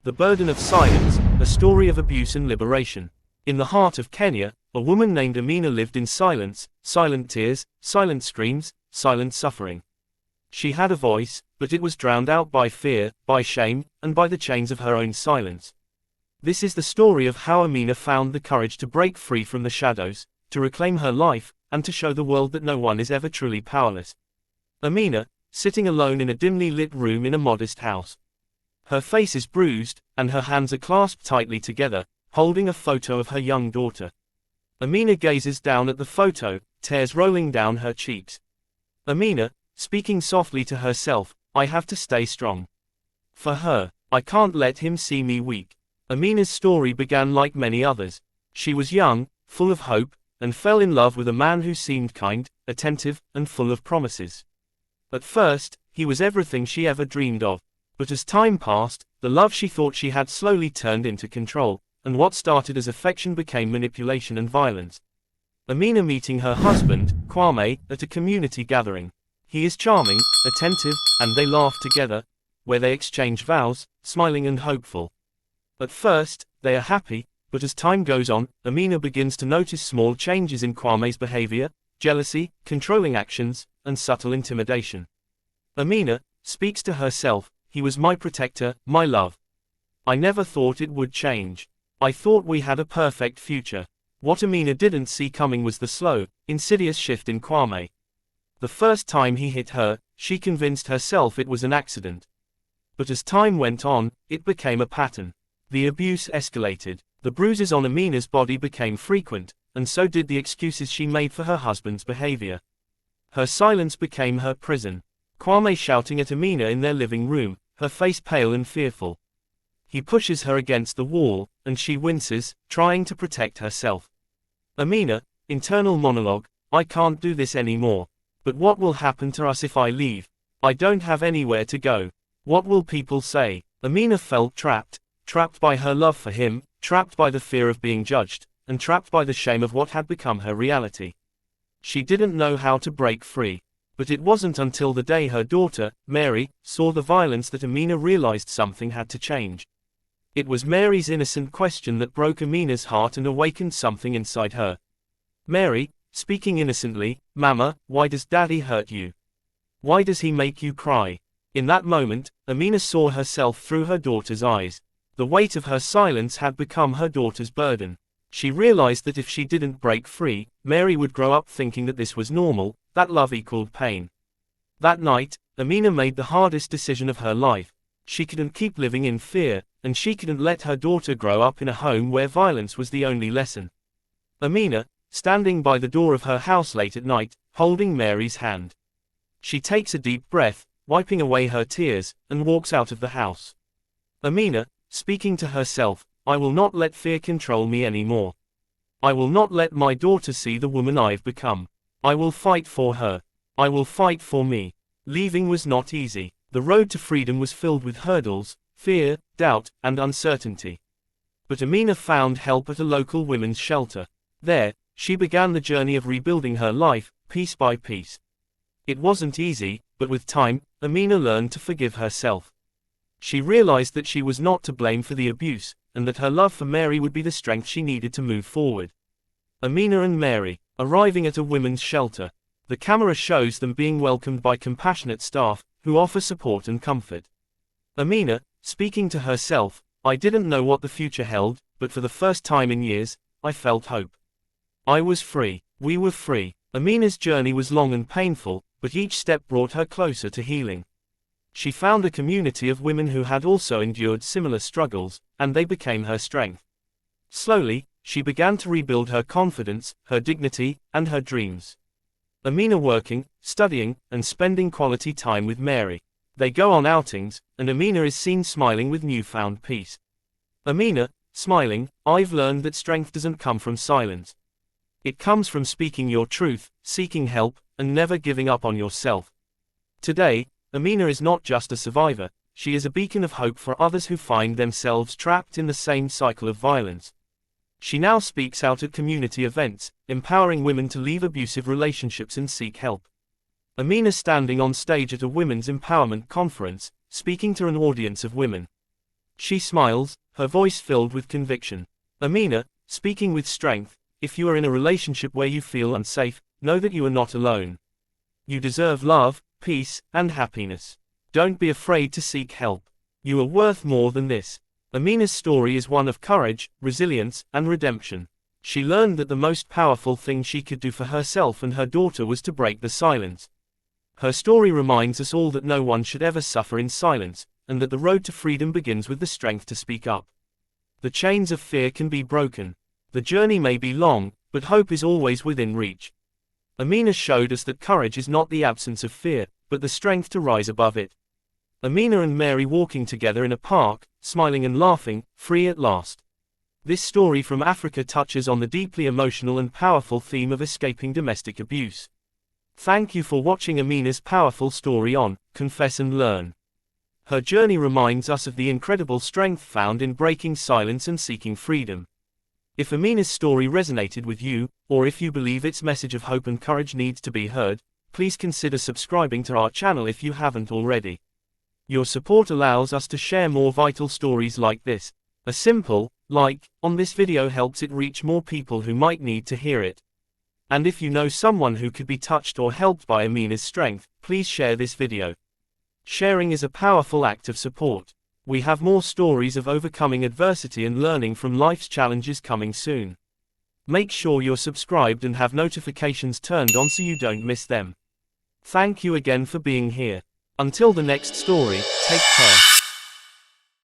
The Burden of Silence, a story of abuse and liberation. In the heart of Kenya, a woman named Amina lived in silence, silent tears, silent screams, silent suffering. She had a voice, but it was drowned out by fear, by shame, and by the chains of her own silence. This is the story of how Amina found the courage to break free from the shadows, to reclaim her life, and to show the world that no one is ever truly powerless. Amina, sitting alone in a dimly lit room in a modest house. Her face is bruised, and her hands are clasped tightly together, holding a photo of her young daughter. Amina gazes down at the photo, tears rolling down her cheeks. Amina, speaking softly to herself, I have to stay strong. For her, I can't let him see me weak. Amina's story began like many others. She was young, full of hope, and fell in love with a man who seemed kind, attentive, and full of promises. At first, he was everything she ever dreamed of. But as time passed, the love she thought she had slowly turned into control, and what started as affection became manipulation and violence. Amina meeting her husband, Kwame, at a community gathering. He is charming, attentive, and they laugh together, where they exchange vows, smiling and hopeful. At first, they are happy, but as time goes on, Amina begins to notice small changes in Kwame's behavior, jealousy, controlling actions, and subtle intimidation. Amina speaks to herself, he was my protector, my love. I never thought it would change. I thought we had a perfect future. What Amina didn't see coming was the slow, insidious shift in Kwame. The first time he hit her, she convinced herself it was an accident. But as time went on, it became a pattern. The abuse escalated. The bruises on Amina's body became frequent, and so did the excuses she made for her husband's behavior. Her silence became her prison. Kwame shouting at Amina in their living room, her face pale and fearful. He pushes her against the wall, and she winces, trying to protect herself. Amina, internal monologue, I can't do this anymore. But what will happen to us if I leave? I don't have anywhere to go. What will people say? Amina felt trapped, trapped by her love for him, trapped by the fear of being judged, and trapped by the shame of what had become her reality. She didn't know how to break free. But it wasn't until the day her daughter, Mary, saw the violence that Amina realized something had to change. It was Mary's innocent question that broke Amina's heart and awakened something inside her. Mary, speaking innocently, Mama, why does Daddy hurt you? Why does he make you cry? In that moment, Amina saw herself through her daughter's eyes. The weight of her silence had become her daughter's burden. She realized that if she didn't break free, Mary would grow up thinking that this was normal, that love equaled pain. That night, Amina made the hardest decision of her life. She couldn't keep living in fear, and she couldn't let her daughter grow up in a home where violence was the only lesson. Amina, standing by the door of her house late at night, holding Mary's hand. She takes a deep breath, wiping away her tears, and walks out of the house. Amina, speaking to herself, I will not let fear control me anymore. I will not let my daughter see the woman I've become. I will fight for her. I will fight for me. Leaving was not easy. The road to freedom was filled with hurdles, fear, doubt, and uncertainty. But Amina found help at a local women's shelter. There, she began the journey of rebuilding her life, piece by piece. It wasn't easy, but with time, Amina learned to forgive herself. She realized that she was not to blame for the abuse, and that her love for Mary would be the strength she needed to move forward. Amina and Mary, arriving at a women's shelter. The camera shows them being welcomed by compassionate staff, who offer support and comfort. Amina, speaking to herself, I didn't know what the future held, but for the first time in years, I felt hope. I was free. We were free. Amina's journey was long and painful, but each step brought her closer to healing. She found a community of women who had also endured similar struggles, and they became her strength. Slowly, she began to rebuild her confidence, her dignity, and her dreams. Amina working, studying, and spending quality time with Mary. They go on outings, and Amina is seen smiling with newfound peace. Amina, smiling, I've learned that strength doesn't come from silence. It comes from speaking your truth, seeking help, and never giving up on yourself. Today, Amina is not just a survivor, she is a beacon of hope for others who find themselves trapped in the same cycle of violence. She now speaks out at community events, empowering women to leave abusive relationships and seek help. Amina standing on stage at a women's empowerment conference, speaking to an audience of women. She smiles, her voice filled with conviction. Amina, speaking with strength, if you are in a relationship where you feel unsafe, know that you are not alone. You deserve love, peace, and happiness. Don't be afraid to seek help. You are worth more than this. Amina's story is one of courage, resilience, and redemption. She learned that the most powerful thing she could do for herself and her daughter was to break the silence. Her story reminds us all that no one should ever suffer in silence, and that the road to freedom begins with the strength to speak up. The chains of fear can be broken. The journey may be long, but hope is always within reach. Amina showed us that courage is not the absence of fear, but the strength to rise above it. Amina and Mary walking together in a park, smiling and laughing, free at last. This story from Africa touches on the deeply emotional and powerful theme of escaping domestic abuse. Thank you for watching Amina's powerful story on Confess and Learn. Her journey reminds us of the incredible strength found in breaking silence and seeking freedom. If Amina's story resonated with you, or if you believe its message of hope and courage needs to be heard, please consider subscribing to our channel if you haven't already. Your support allows us to share more vital stories like this. A simple like on this video helps it reach more people who might need to hear it. And if you know someone who could be touched or helped by Amina's strength, please share this video. Sharing is a powerful act of support. We have more stories of overcoming adversity and learning from life's challenges coming soon. Make sure you're subscribed and have notifications turned on so you don't miss them. Thank you again for being here. Until the next story, take care.